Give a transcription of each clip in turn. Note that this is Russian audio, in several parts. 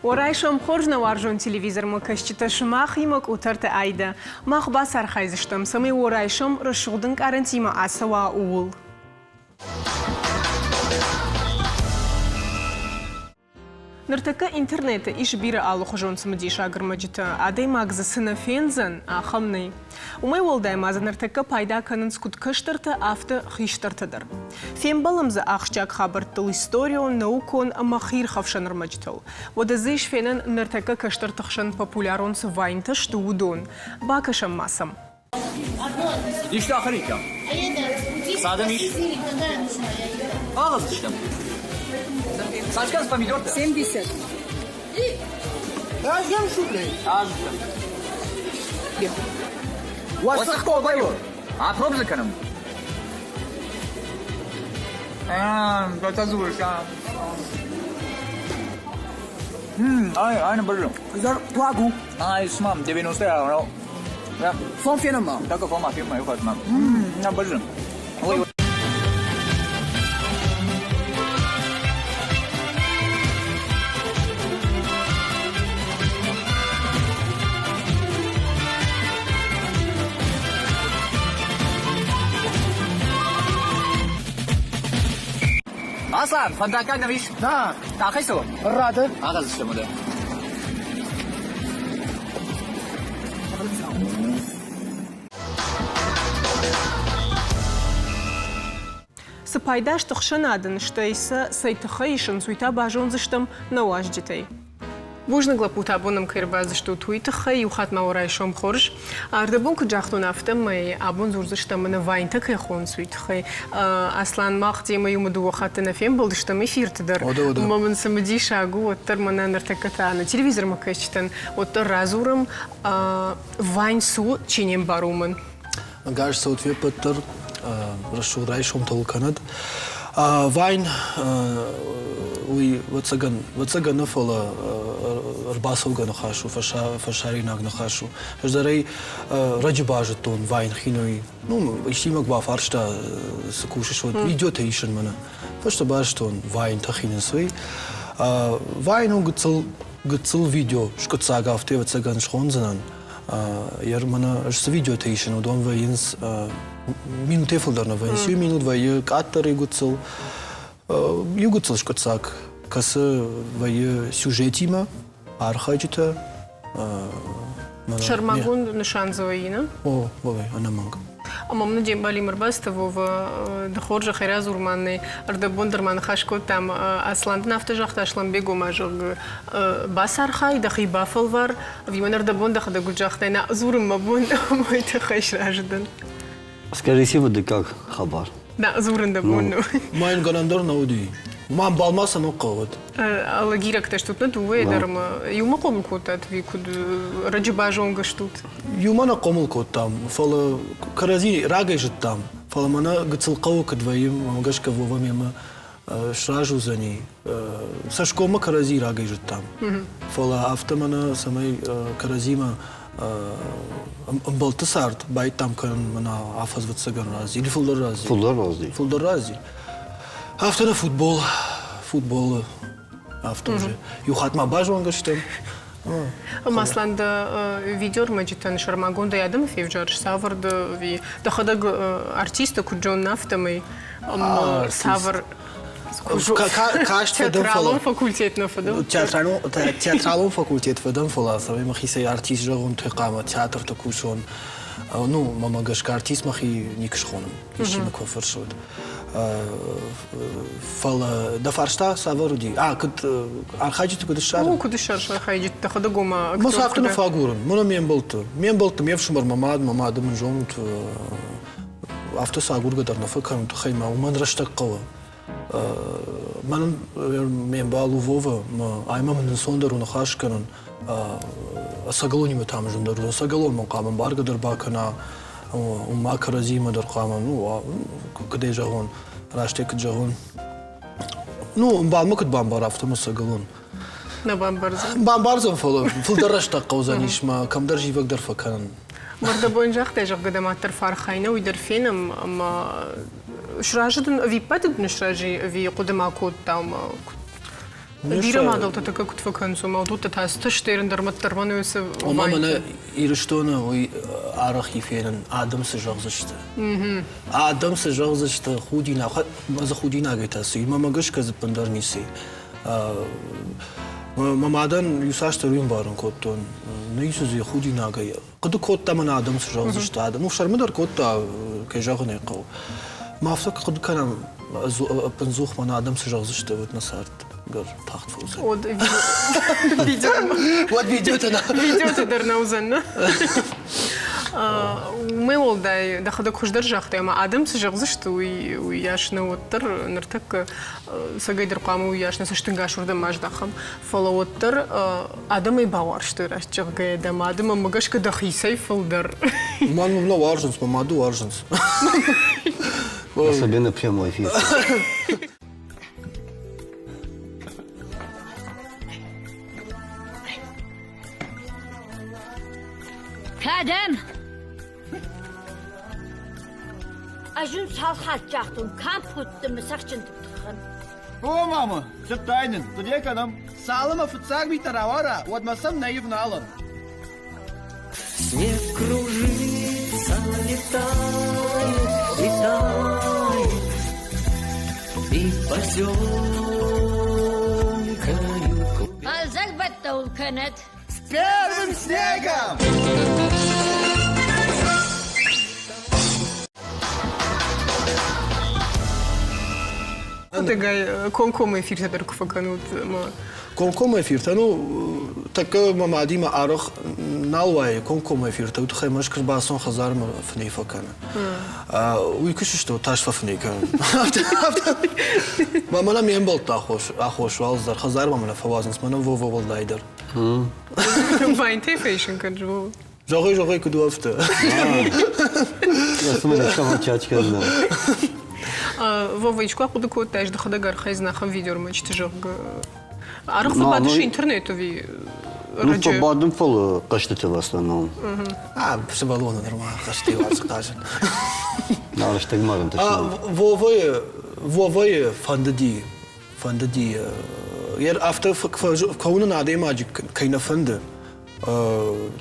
ورايشم خرجنا وارجون تلفزيون مكشتش ماخيمك وترت عيدا ماخ باسر خايزشتم سمي ورايشم رشودنك ارنتي ما اسوا اول نرتكا انترنت ايش بيرا آلو خجون سمديش اگر مجتا عدي ماغز سنفينزن آخمني وما يولداي ماز نرتكا بايدا كنن سكوت كشترتا افتا خيشترتا در فيم بلمز اخشاك خابرت الاسторию نوكون اما خير خفشن رمجتو ودزيش فينن نرتكا كشترتا خشن популярон سواينتا شتودون باكشم ماسم İşte ahirika. Sade mi? Ağız işte. Saçkan помидор-то? 70. Да, я шуплю. Вот такого его. А пробуй канım. Это зурка. Aynı böyle. Güzel tuagu. Ay, smam, 90 euro. Ya, Son fiyatı mı? tak forma firma yok atmam. Ne böyle. Oy. Aslan, fantakan demiş. Ha, Daha kaç o? radı. Ağız işte bu da. سپایداش تخشنادن штейса сайтхайшн суйта бажонзыштам наваждитей Бужны глапута абоном кайрбазы что туитхай ухат маурайшом хорж ардабун куджахтун афтам май абон зурзыштам на вайнта кайхон суитхай аслан махти май умду хатна фем болдыштам эфиртдер момент самди шагу оттар мана нартаката на телевизор макачтан оттар разурам вайн су чинем баруман Гаш саутве паттар расшурайшом толканад вайн واتساقن نفلا رباسو قن خاشو فشاري ناق نخاشو هجدري رجباجتون واين خينوي نو اشتيمك بافارشتا سكوش شو فيديو تيشن منا فشتا باجتون واين تخين سوي واين هو قتل فيديو شكت ساقا فتي واتساقن شخون زنان ير منا اشت فيديو تيشن ودون واينس минуте фулдарна вайнс ю минут вай каттер игуцл югуцл шкоцак касы вай сюжетима архаджита Шармагун нишанзоваина о вай анаманг Амам надеем бали марбастову в дохоржа хайразурманный ардабондерман хашко там асланд нафтажахта ашламбегу мажог басархай дахи бафалвар виман ардабондах да гуджахтайна зурм мабун мой тахаш раждан Скажи, сегодня как хабар? Да, зурн да бунну. Майн ганандор науди. Мам балмаса нуқават. Алагирак те штут на дуе дарма. Юма комл котат ви куд раджибажонга штут. Юма на комл котам. Фала карази рагайжит там. Фала мана гцылқау кадваим мамгашка вова мема шражу за ней. Сашкома карази рагайжит там. Фала автомана самай каразима Амбалтасарт байт там кан мана афаз ватсаган рази или фулдар рази. Фулдар рази. Автона футбол автоже. Юхат ма бажон гаштем. Масланда видеор маджитан шармагонда ядам февжар савард ви дахадаг артиста куджон нафтамай савар театралон факультет нафадам. Театралон факультет фадам фоласа. Ви махисе артист жагон текама театр такушон. Ну, мама гашка артист махи никшхонам. Иши макофер шод. Фала дафаршта саваруди. Кад архаджит кудшар. Ну, кудшар архаджит дахадагома. Мусафтна фагурун. Мона мем болту мевшумар мамад мжонт автосагур гадарна факам тхайма уман раштаққава. Мен балу вова айма мен сондеру на хашканан асагалони метам жундару асагалон мен қаман баргадар бакана макаразима дар қаман ну каде жагон раштек жагон ну балмакт бамбар автома сагалон на бамбарзан фола фулдарашта қаузанишма камдар живак дар факанан Барда боинжах тежах гадаматар фархайна уйдар фенам шраждан ви патд ншражи ви қудама код там ديرا ما دلت تك كنت فكنسو موضوع تستشترن درمت درمانوس وما منا يرشتونا وي عرخي فينا آدم سجغزشت آدم سجغزشت خودينا از خودينا گيتاسي ما مگش كز بندر نيسي ما مادن يساشت روين بارن كوتون نيسو زي خودينا گي قد كوت من آدم سجغزشت آدم وشرمدر كوت كجغني قو ما افتك قد كان بنزوخ من آدم سجغزشت وتنصرت قر تحت فوز فيديو تدرنا وزنا ما والله دخلك خوش درجة أختي ما آدم سجغزشت وياشنا وتر نرتك سجيد رقم وياشنا سشتنقاش ورد ماش دخم فلو وتر آدم يباورش تراش جغ دم آدم ما جاش كدخي سيف الدر ما نبلا وارجنس ما مادو وارجنس Особенно прямой эфир. Kadem. Ajun salxatjaqtum kamputtum sakchintım. О, мама, Септайнен, тоді канам. Салама фуцак бітаравара, от масам наїв налон. Снег кружится, летает, летает, и поземкою. Alzak batta ulkanet. С первым снегом! تجاي كم يفير تدرك فكانوا ما كم يفير تانو تك ما مادي ما أرخ نالواي كم يفير تاو تخي مشكل باسون خزار ما فني فكانه ويكشش تو تاش فني كان ما منا مينبل تاخوش والزر خزار ما منا فوازن اسمه فو واللايدر فاين تيفيشن كان جو جوغي كدو أفته Я смотрю, что мальчачка знает. Вовочку, а куда кот теж дохода гарха из нахам видео мочь ты жог. Арх фабадыш интернетови. Ну, по бадам фол каштете в основном. все баллоны нормально, кашти варцы кажен. Надо что гмаром точно. Вовой фандади. Яр автор кауна надо имаджик кайна фанда.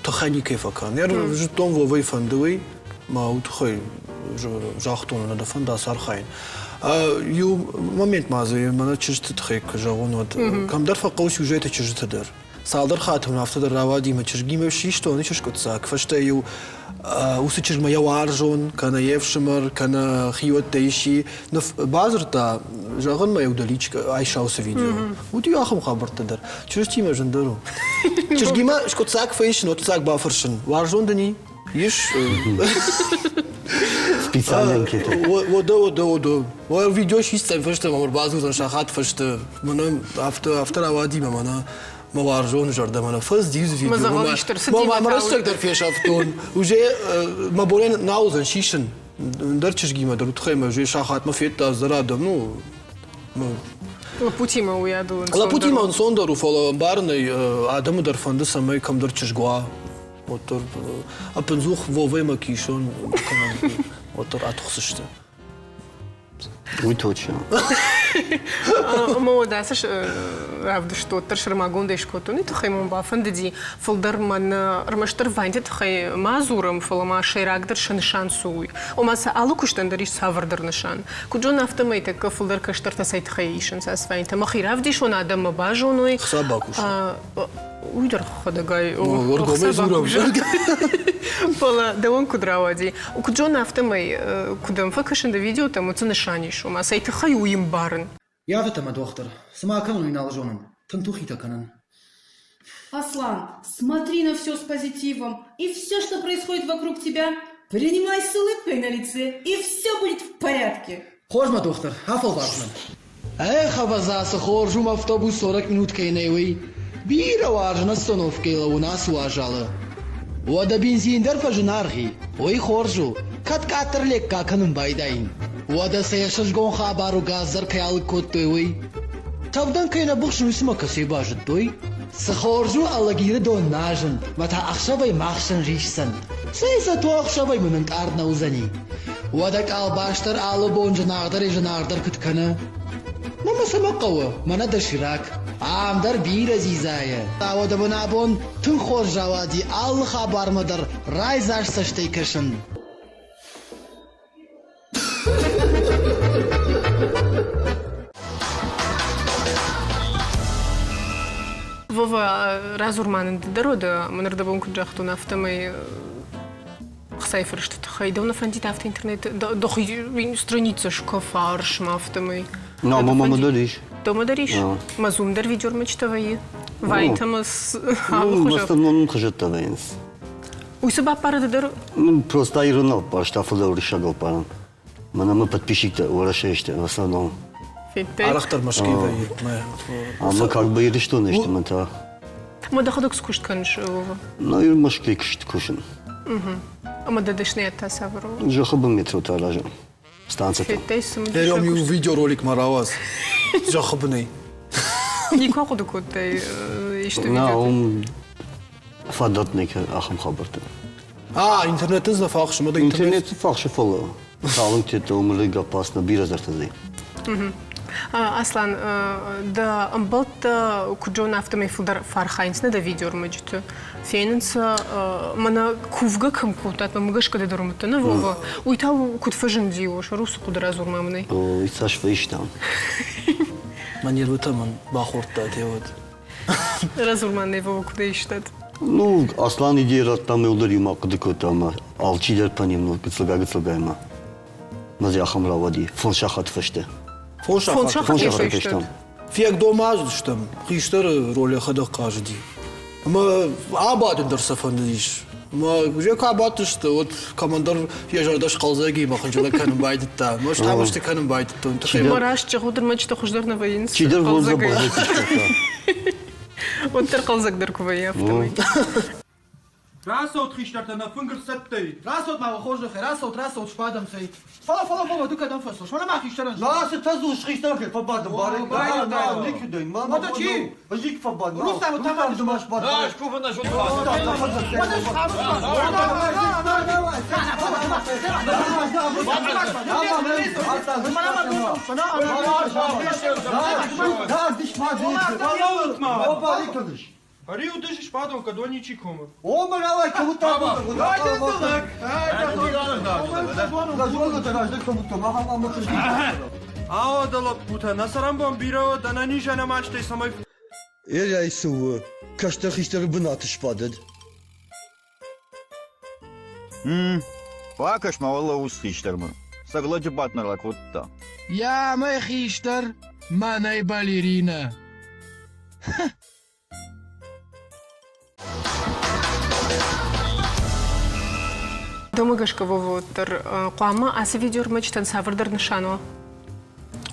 تخني كيف كان يعني جتون ووي فندوي ما وتخي جاختون أنا دفن دا صار خاين يو مومنت ما زي ما نتشجت تخيك جاون ود كم درفع قوس وجيت تشجت در صادر خاتم نافت در روادي ما تشجي ما شيش توني شش كنت ساك فشتا يو وسيتشج ما يوارجون كان يفشمر كان خيوت تيشي نف بازرتا جاغن ما يودليش عايشة وس فيديو ودي آخر خبرت در تشجتي ما جندرو تشجي ما شكوت ساك فيش نوت ساك بافرشن وارجون دني يش Специально анкета. ودو وفيديو شيء فشتا ما مربازو تنشاخات فشتا منو أفتر أوادي ما منا ما وارجون جرده منا فاز ديز فيديو ما رستك در فيش أفتون وجي ما بولين ناوزن شيشن در تشجي ما در تخيم وجي شاخات ما فيت تازرا دمنو لابوتي ما ويادو لابوتي ما نصندر وفلا بارني آدم در فند سماي كم در تشجوا وتر أبنزوخ ووي ما كيشون كمان وتر أتخصشته Вы точно. موداسش عبد شتو ترشر ما قوندش كوتو ني تخي من بافند دي فلدر من رمشتر فاينت تخي ما زورم فلما شيراك در نشان سوي وما سالو كشتن دريش سافر در نشان كجون افتميتك فلدر كشتر تسيت خيشن ساس فاينت ما خير عبدي شو نادم ما باجونوي حسابكوش ويدر خدا جاي ورقم زورم فلا دوون كدراودي وكجون افتمي كدم فكشن ده فيديو تم تنشانيش وما سيت خي ويمبارن Я в этом доктор. Сама канун и наложенным. Тантухи-то канан. Аслан, смотри на все с позитивом. И все, что происходит вокруг тебя, принимай с улыбкой на лице, и все будет в порядке. Хожма, доктор. Афал важно. Эх, абазаса, хоржум автобус 40 минут кайнеуи. Бира важна остановка у нас уважала. Ода бензин дерфа женархи. Ой, хоржу. Кат-катерлек каканын байдайын. Ода саяшыш гон хабару газдар каялы коттойуи. Тавдан кайна бұқшын үсіма каси бажыд дой. Сахоржу аллагиры дон нажын. Мата ақшабай мақшын ришсын. Сейса то ақшабай мұнын ардна узани. Ода калбаштар алы бон жанағдар күтканы. Мама сама қауы, мана да ширак. Amdar bir azizaya. Tavada buna bun tüm khor javadi al khabar mıdır? Rayzaş saçtay kışın. Вова разурманын дорода манарда бонку жахту нафтамай хсайфершт хайда на фанди тафт интернет до страница шкафарш мафтамай. Ну, мама даришь. Дома дариш. Мазум дар видеор мечтавай. Вайтамас Ну, в основном хожет венс. Уйсаба пара дар. Ну, просто айронал, штафлда решагал паран. Мы подписчик-то урашеште в основном. Арахтар машкива. А мы как бы и что нечто мы то. Ма да ходок скушт канш Вова. Ну, и машки кшт кушен. Ама да дешне та савро. Жахаба метро таража. Станция. Фетейсам. Ерем ю видеоролик маравас. Жахабный. Нико ходок тай иште На, видео. он фадатник ахам хабарта. Интернет is фахш, ма да Интернет фахш фоло. Салон тето умлига пас на бира зартази. Аслан, да амбалта куджон автомай фулдар фархайнсна да видеор мажиту. Фейненса мана кувга кам кутат, ма мгашка да дормата на Вова. Уйтау кутфажен дио, шарусу кудра зурмамнай. О, и саш вейштам. Манер вытаман бахорта тевот. Разурманай Вова куда иштат. Ну, Аслан идея там и ударил макады котама. Алчидер по нему, гыцлага. Мазяхам равади. Фон шахат фаште. Фон шахат фештам. Фек дома штам. Хиштер роли хада кажди. Ма абадын дерсафан диш. Ма уже кабат что вот командар яжардаш қалзаги маханжала каным байдытта. Ма штамышты каным байдытта. Мараш чахудыр мачта хуждар на воинс. Чидер воза базатишта. Вот теркалзак дыркувай автомай. Расот хиштарта на фунгерсеттей. Расот ма хожда расот шпадам сей. Фала Вова du kadam faso. Шона ма хиштаран. Расот тазу шхиштарке фабадам барек. Да. Никудей. Мама чи? Бажик фабадам. Рустам тамам думаш бадам. Шкуфана жот. Ари удышиш падон кадоничи кома. О, мала, кому там? Ао дала пута, насарам бом бирао данани жана мачтай самай. Яйсу, кашта хиштар бынатыш падад. Пакаш мавала усхиштармы. Саглади батнарла кутта. Я май хиштар, манай балерина. Дома гашка Вова тер қуама асы видеор мачтан савырдар нишано.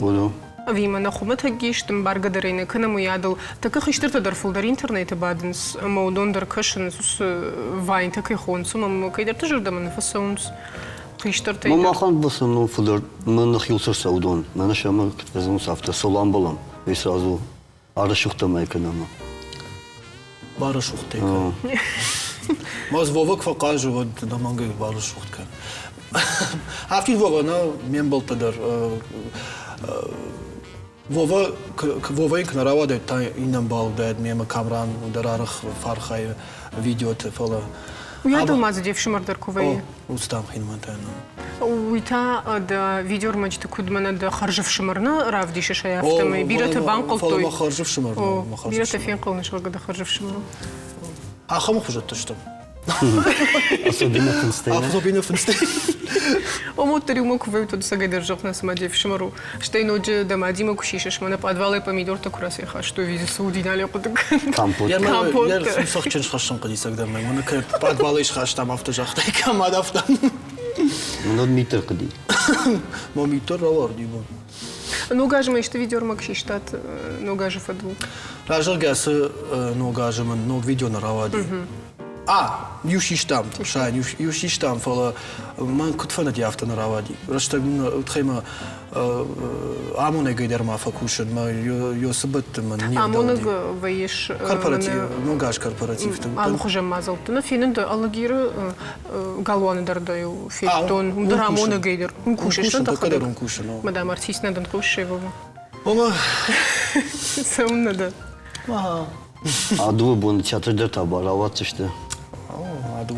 Оло. Вима на хумат хагиштым баргадарайны кынаму ядыл. Така хиштырта дар фулдар интернете бадынс. Маудон дар кашын сус вайн такай хонсу. Мам кайдар тажырдамы нафасаунс. Хиштырта Мама хан басым ну фудер мы хилсер саудон. Мен шама кытвезун сафта солан балам. И сразу арашухта майканама. Барашухтек. Маз Вова кфакажу вот да манга барашухтка. Афтин Вова на мен был тадар. Вова инк наравада та инам бал дед мема камран дарарах фархай видео те фала. Уядыл мазы девшимар дар кувай. Устам хинмантана. Уйта да видеор мачты кудмана да харжавшимарна равдише шаяфтамы. Бирата банкалтой. Фала харжавшимар. Бирата фен кылныш вагада харжавшимару. Ахам хужат что? Особенно финстейна. Особенно финстейна. Омотари умок вейтод сагай держав на самадев шмару. Штейноджи да мадима кушишеш мана подвалы помидор то курасе ха что визе саудинали кудак. Компот. Я сухчен шашан кадисак да май. Мана кет подвалы шаш там автожахтай камадафтан. Ну митер кади. Мамитер равар дибо. Ну гажма иште видеор макшиштат, ну гажа фаду. Ражар гасы ну гажман ну видео на равади. Юшиштам, шайн, юшиштам фала ман кутфанат яфта на равади. Рашта тхема амоне гайдер мафа кушен, ма ё сабат ман не. Амоне ваиш корпоратив, ну гаш корпоратив. Ам хожем мазал. На финен да аллагир галваны дардаю фитон. Да амоне гайдер. Кушеш да кадер кушен. Мадам артист надан кушевого. Ома Сам надо. Adı bunu teatrda tabar, avat işte.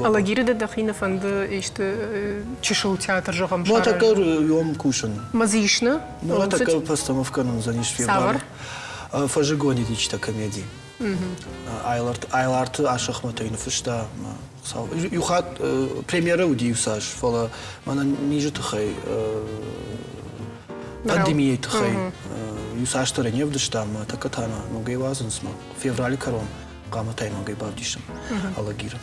Алагирида дахина фанда иште чешул театр жогам Ну, шара. такая йом кушан. Мазишна. Ну, такая постановка, ну, за ниш Савар. Фажигони дичта комедии. Айларт ашахматайны фышта. Юхат премьера удиюсаш, фала мана ниже тхай пандемия тхай. Юсаш то ренев дыштам, такатана, ну гейвазенсма. Февраль корон, каматай ну гейбавдишам. Алагира.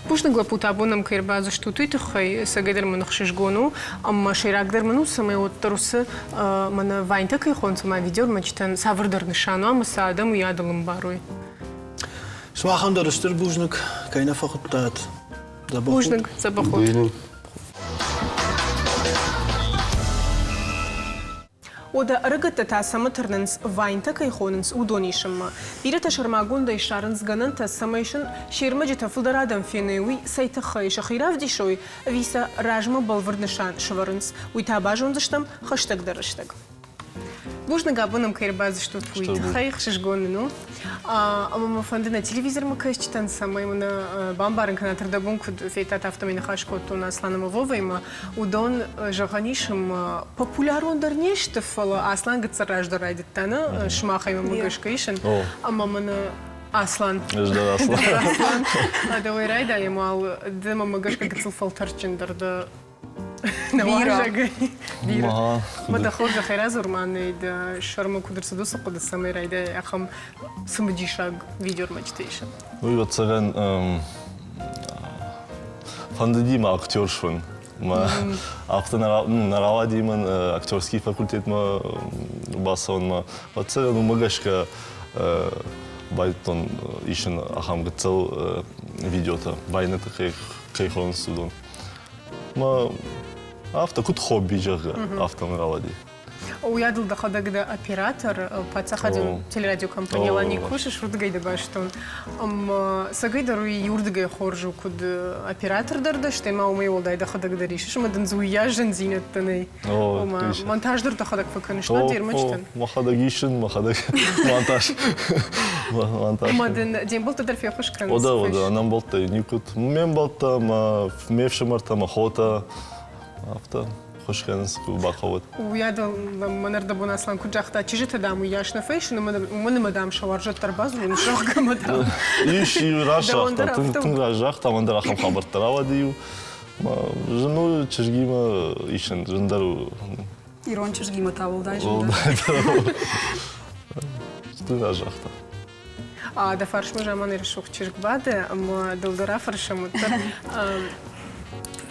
Пушна глапута абонам кирба зашту туй тхай сагедер манахшиш гону, амма ширагдер ману саме оттарусы мана вайнта кай хонца ма видеор мачтан саврдар нишану, амма саадам уядалым баруй. Смахам дарыштыр бужнук, кайна фахуттат. Бужнук, забахут. Buyurun. Ода рыгатта та саматырнынс вайнта кайхонынс удонишымма. Бирата шармагунда ишарынс гананта самайшын шермаджи тафылдарадам фенеуи сайта хай шахирав дишой виса ражма балвырнышан шварынс. Уйтабажон заштам хаштаг дарыштаг. Бужна габонам кайрба зашту твит хай хшишгонну. Ама фанды на телевизор мы кайчтан самай на бамбарын канатырда бунку фейтат автомина хашкот у нас Асланом Вовайма удон жаганишым популярон дарнешты фала Аслан гацараж дарайдыттана шмахайма мыгышкайшын. Ама мана Аслан. Ждар Аслан. Давай райда ему ал дема мыгышка гацыл фалтарчындарда. Бира. مدخل خير زورمان ده شرم كدر سدوس قد السمير ده أخم سمجيشاق فيديو مجتيشن. وي بتصغن فندي ما أكتر شون ما أفتن نراودي من أكتورسكي فاكولتيت ما باسون ما بتصغن ومجاشك بايتون إيشن أخم قتل فيديو تا باينة كيخون سودون ما авто кут хобби жага автонравади. Уядыл да ходагда оператор пацахадим телерадиокомпания Лани Кушиш рудгайда баштон. Сагайдару и юрдгай хоржу куд оператор дарда штема умей волдай да ходагда ришиш мадан зуяжен зинеттаней. Монтаждар да ходаг факанышна дермачтан. Махадагишин махадаг монтаж. Монтаж. Мадан дем болта дар фехушкан. Ода нам болта никут мен болта ма мевшемарта махота авто хошканс бахавот. Уядал манарда бон Аслан куджахта чижета даму яшна фэшн мы мадам шаваржат тарбазу ншохка мадам. Иш рашахта тун рашахта мандара хам хабартаравадию. Жену чижгима ишен жендару. Ирон чижгима тавылдай жендар. Тун рашахта. Да фарш мы жаман решух чижгбаде, ама долдара фаршамуттар.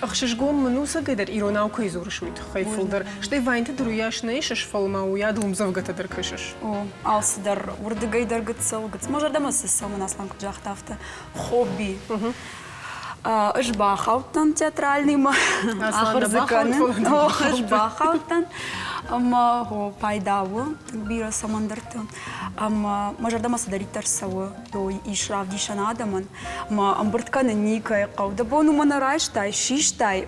Ахшишгом мануса гайдар иронаука изуршуит хайфулдар. Штай вайнта друяш нейшаш фалма уядулум завгата даркашаш. О, алсыдар урды гайдар гыцыл гыц. Можар дамасы самын Аслан куджахтафта хобби. Ыш бахауттан театральный ма. Ахыр зыканы. Ыш бахауттан. Ама го пайдавы бира самандырты. Ама можар дамасы даритар савы. Той ишрав дишан адаман. Ама амбыртканы никай қауды. Бону манарайштай, шиштай,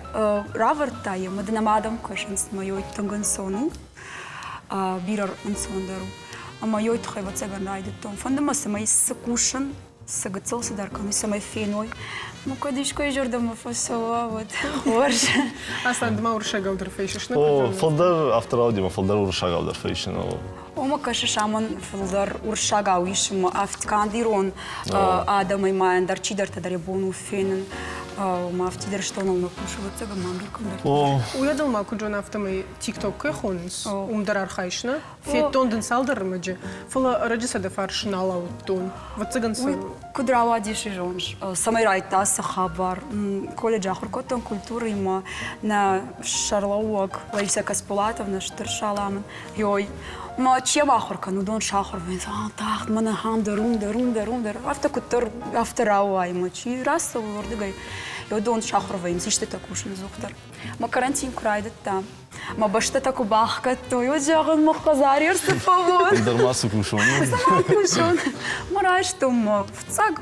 равартай. Мадынам адам кашанс майой танган сону. Бирар ансондару. Ама йой тхай вацаган райдытон. Фандамасы май сакушан. Сагацал садарканы самай феной. Ну, кадишко ижордама фасова, вот, хорж. Аслан, дма урша галдар фейшиш, не? О, фалдар автораудима, фалдар урша галдар фейшин. Ома каши шаман фалдар урша гауишим, афткандирон, адамай маяндар, чидар тадаре бону фенен, мафтидер штонал на кушеваться гамамрикам дар. Уядал малку джон автомай тикток кэхонс, умдар архайшна, фетонден салдар маджи, фала раджиса да фаршнала уттон. Вот цыгансы. Кудрава диши жонж, самай райта сахабар, колледж ахуркотон культуры има на шарлауак, Лариса Каспулатовна штыршаламын, йой. ما چیه باخر کنه دون شاخر وینس تاخت من هم درون افته کتر افته راوای ما چی راست ورده گای یا دون شاخر وینس ایشته تکوش نزوختر ما карантин крайдет там ما башта таку бахкат то я жаган мохазарир сфавон дармасу кушон кушон ما راش том вцаг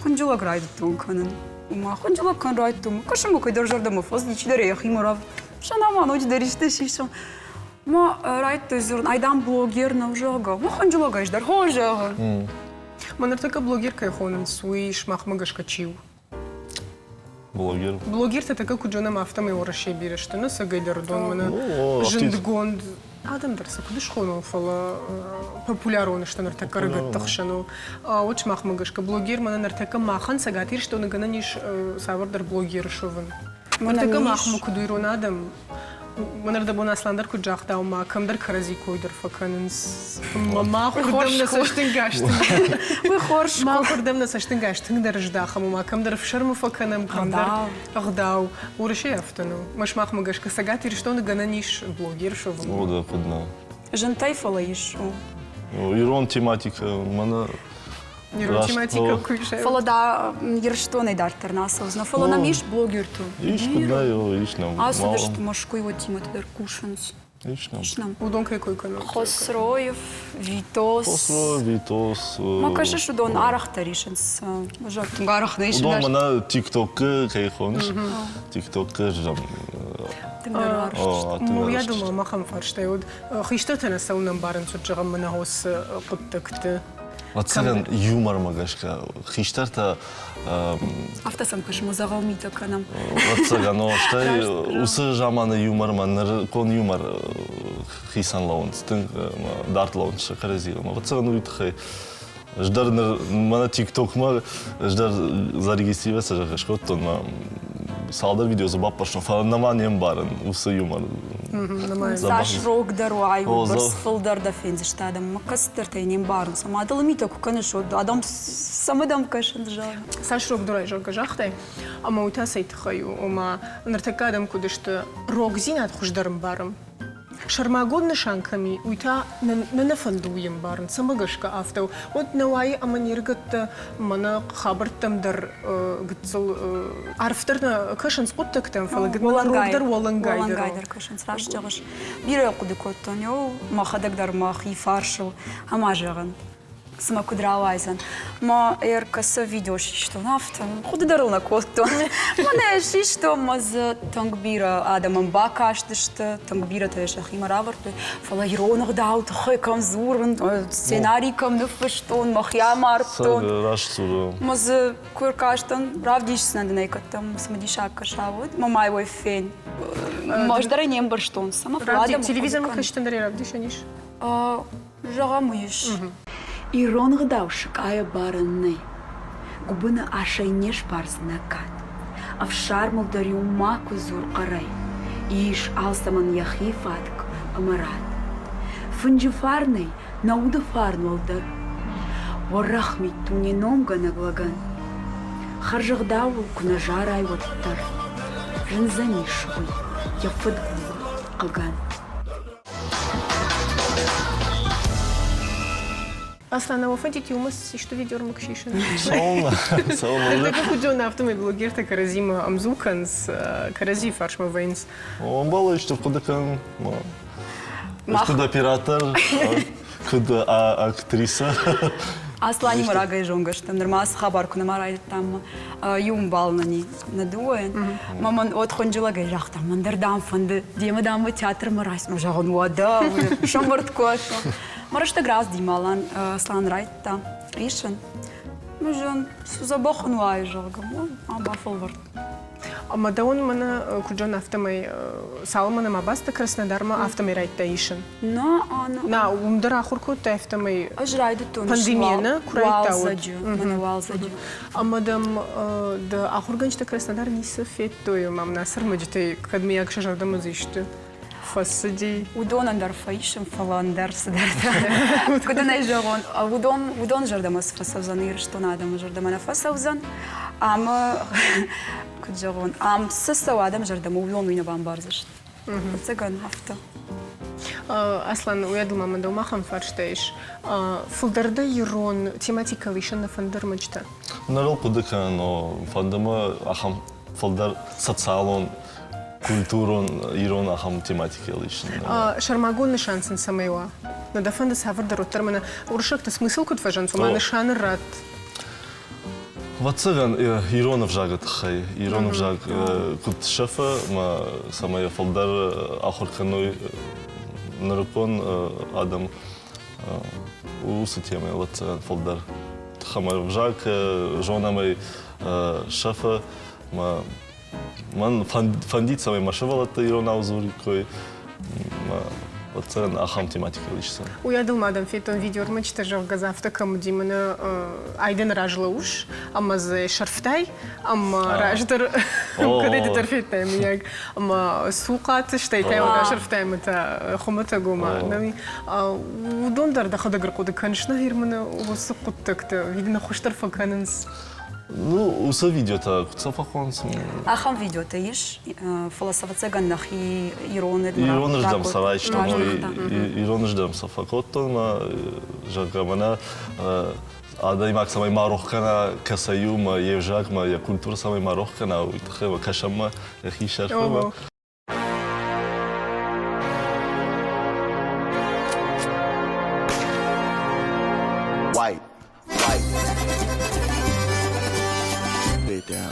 хунжула крайдет тон канен ما хунжула кан райт том кашмо кой держардам фоз ничи даре химорав шанама ноч дариште шишом ما رايت زورن أيضاً بلوجر نوجاga ما خنجلو جايش در هوجاga Манар така блогер кайхонын суи шмах магашкачил. Блогер. Блогер та така куджана мафта май ораши биреште, на сагайдар дон мана жиндгонд. Адамдар са кудиш хонол фала популярон што нар така ргат тахшану. От шмах магашка блогер мана нар така махан сагатир што нагана ниш савардар блогер шовын. Мана така мах мукудуирон адам. Манар да бона сландар куджах дау ма камдар карази койдар факанс. Мама хурдам на саштин гаштин. Вы хорш. Ма хурдам на саштин гаштин дар ждаха ма камдар фшарму факанам камдар агдау. Урши афтану. Маш мах магашка сагатир што нагана ниш блогер шовын. О, да, кудна. Жантай фала ишу. Ирон тематика, мана... Ирон тематика куйша. Фала да ерштон айдар тарнаса узна. Фала нам иш блогер ту. Иш кудна, иш нам. Асу да што машку его тима тидар кушанс. Иш нам. Удон кой канал. Хосроев, Витос. Хосроев, Витос. Ма кажеш удон арах таришенс. Жак гарах да иш. Удон мана тикток кайхонш. Тикток жам. Я думаю, махам фарштай од хиштатана саунам барен суджагам мана хос куттакты. Ацаган юмор магашка. Хиштарта Автасам каш музагал мита канам. Ацаган оштай усы жаманы юмор маннар кон юмор хисан лаун стын дарт лаун шакарази. Ацаган уйтхай ждар мана тикток ма ждар зарегистрироваться жака шкоттон ма салдар видеозу баппашно фанаманием барын усы юмор. Саш рог даруай барс фылдар да фензи штадам макастер тайнем барын сама адалмита куканеш адам самадам кашын жал. Саш рог даруай жога жахтай. Ама уйта сайтхаю ома нартакадам кудышты рог зинат хуждарым барым. Шармагодны шанками уйта нафандуем барын самагашка автау. Вот навай аманиргат мана хабартамдар гцл арфтарна кашан споттактам фала гдмалангайдар волангайдар кашан сраш жагыш. Бире кудыкоттонё махадагдар махи фаршыл амажаган. Сама кудралайзан. Ма каса видеош што нафта. Худы дарыл на коттон. Мане што маз тангбира адамам бакаштышты. Тангбира тешах има раварты. Фала ироног даут хой кам зурн сценарий кам нуфштон махя мартон. Рашцу. Маз куркаштан правдишсна денекатам самадишак кашавот. Мамай вой фен. Мождары нем барштон. Сама фладам. Телевизор махаштан дари равдишаниш. Жагамуиш. Ирон гдавшик ая баранны. Губына ашайнеш барзнакат. Авшар молдари умаку зур карай. Иш алсаман яхи фатк амарат. Фунджифарный науда фарнолдар. Варахмит тунином ганаглаган. Харжагдау кунажарай ваттар. Жинзанишуй яфадгу каган. Аслана, вофантите умас, что видео макшишин. Сауна. Это как удел на автомобиль блогер, так разима амзуканс, карази фаршма вейнс. Он бал что кудакан, куда оператор, куда актриса. Аслани марагай жонгашта, нормас хабарку намарай там юм балнани надуен. Маман отхонжила гайрах там мандардам фанды, демадам театр марайс, мажагон вада, шамбарткот. Марашта граз дималан слан райтта, ишен. Мажан забахан вай жагам, бафалвард. Ама да он мана куджон автомай салмана мабаста Краснодарма автомай райтта ишен. На умдара ахурку та автомай пандемияна курайта вот. Ама дам да ахурганчта Краснодар ниса феттою мам насыр мыжтай кадмияк шажардам изишты. Фасади. Удонандар фаишем фаландар садарда. Куда найжагон? Удон жардамас фасавзан что надо мы жардамана фасавзан. Ама куджагон. Сысау адам жардам удон уйна бамбарзаш. Цыган авто. Аслан уядыл маманда умахан фарштаиш. Фулдарда ирон тематика лишен на фандар мечта. Нарыл кудыка, но фандама ахам фулдар социалон. Культурон, ирон ахам тематика лишь. Шармагон шансен самайва. Надо фанда савардар оттармана. Уршак-то смысл кут важан, сумана шан рад. Вацаган иронов жагат хай. Иронов жаг кут шефа, ма самая фалдар ахурканой нарукон адам усы темы вацаган фалдар. خمر وجاك جونامي شفا ما من فنديت سوي ما شغلت يرونا وزوري كوي ما وتصير أخام تيماتيك ليش سن. ويادل مادام في تون فيديو رمج تجرب جزافته كم ديمنا عيدن راجلوش أما زي شرفتاي أما راجدر كده ترفيتنا مياك أما سوقات شتيتاي ولا شرفتاي متى خمتة جوما نامي ودون در دخل دقرقود كانش نهير منا وسقط تكت فيدنا خوش طرفه كاننس. Ну, уса видео-то, цафахон. Ахам видео-то ешь, философация ганнахи, ироны. Ироны ждем савай, что мы ироны ждем сафакоттон, ма жагамана, адай мак самай марохкана касаюма, евжакма, я культура самай марохкана, уитхева кашама, яхи шарфама. White. Down,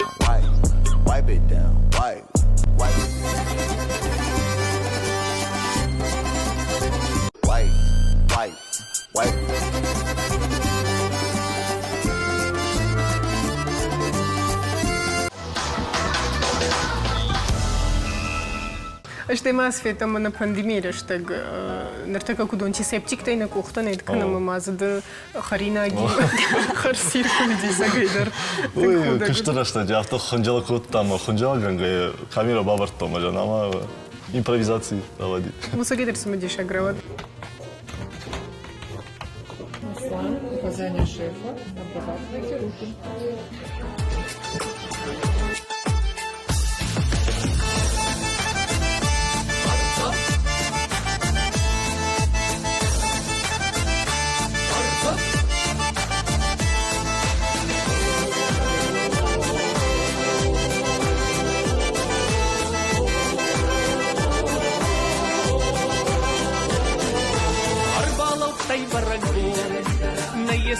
wipe it down, wipe it. Wipe. Ще мас фета на пандемия ще нъртъка кудончи септик на кухта не така на мама за да харина ги харсир комеди за гайдър. Ой, каштара ще дя авто ханджала кот там ханджала ганга камера бабар тома жанама импровизации авади. Муса гайдър сме диша грават. Указания шефа, обрабатывайте руки.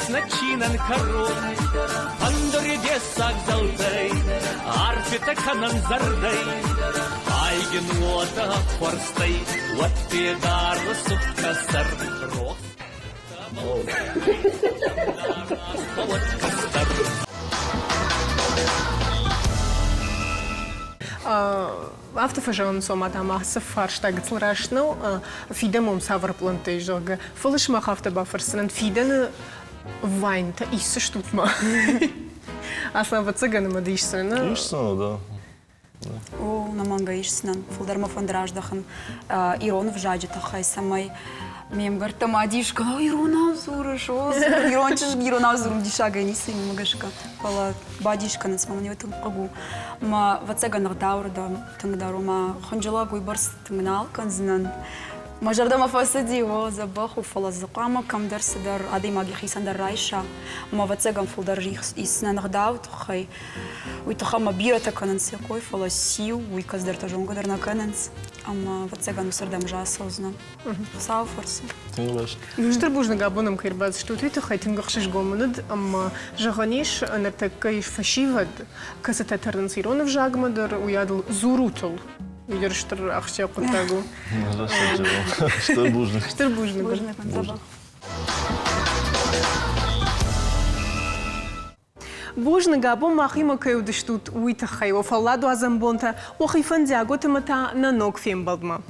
Начинан корон, андори десак залтай, арфита канан зардай, айген лота форстай, вот педар сутка сар рох. Автофажон соматама сафарштаг цлрашно фидемом савр плантежога фолшмах автобаферсен фиден вайнта исе штутма. Аслан вацыганы ма дейшсена. Дейшсена, да. О, на манга ишсенан, фулдарма фондраждахан, ирон в жаджетахай самай. Мем говорит, там адишка, ирона зурыш, ирончиш ирона зурым дишага нисы магашка. Пала бадишка на самом деле там кагу. Ма вацыганах даурда тангдарума ханджала гуйбарс тангнал канзнан. Мажардама фасади о забаху фалазакама камдар садар адай маги хисандар райша. Ма вацыган фулдар иснан гдау тухай. Уй тухама бирата кананс якой фаласиу, уй каздар тажонгадар на кананс. Ама вацыган усардам жасозна. Сауфорс. Штыр бужны габоном кайрбаз что ты хайтингахшиш гомнад, ама жаганиш нартакаиш фашивад касататарнс иронов жагмадар уядл зурутул. Видишь, что ахча кутагу. Штыр бужны. Штыр бужны. Бужны габом махима кайудыштут уйта хай, офалладу азамбонта, охайфан диагота мата на ног фембалдма.